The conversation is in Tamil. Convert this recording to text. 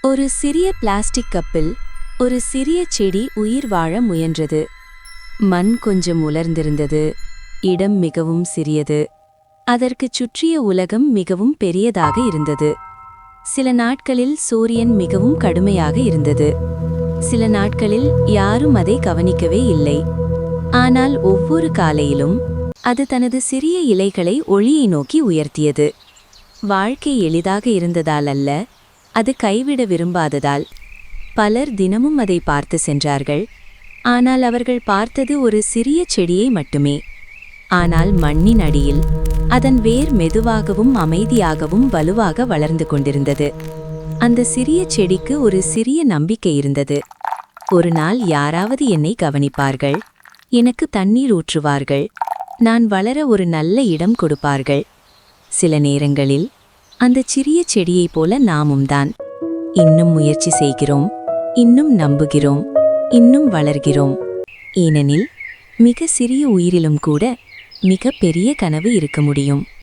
ஒரு சிறிய பிளாஸ்டிக் கப்பில் ஒரு சிறிய செடி உயிர் வாழ முயன்றது. மண் கொஞ்சம் உலர்ந்திருந்தது. இடம் மிகவும் சிறியது. அதற்குச் சுற்றிய உலகம் மிகவும் பெரியதாக இருந்தது. சில நாட்களில் சூரியன் மிகவும் கடுமையாக இருந்தது. சில நாட்களில் யாரும் அதை கவனிக்கவே இல்லை. ஆனால் ஒவ்வொரு காலையிலும் அது தனது சிறிய இலைகளை ஒளியை நோக்கி உயர்த்தியது. வாழ்க்கை எளிதாக இருந்ததால் அல்ல, அது கைவிட விரும்பாததால். பலர் தினமும் அதை பார்த்து சென்றார்கள். ஆனால் அவர்கள் பார்த்தது ஒரு சிறிய செடியை மட்டுமே. ஆனால் மண்ணின் அடியில் அதன் வேர் மெதுவாகவும் அமைதியாகவும் வலுவாக வளர்ந்து கொண்டிருந்தது. அந்த சிறிய செடிக்கு ஒரு சிறிய நம்பிக்கை இருந்தது. ஒரு நாள் யாராவது என்னை கவனிப்பார்கள், எனக்கு தண்ணீர் ஊற்றுவார்கள், நான் வளர ஒரு நல்ல இடம் கொடுப்பார்கள். சில நேரங்களில் அந்த சிறிய செடியைப் போல நாமும் தான். இன்னும் முயற்சி செய்கிறோம், இன்னும் நம்புகிறோம், இன்னும் வளர்கிறோம். ஏனெனில் மிக சிறிய உயிரிலும் கூட மிக பெரிய கனவு இருக்க முடியும்.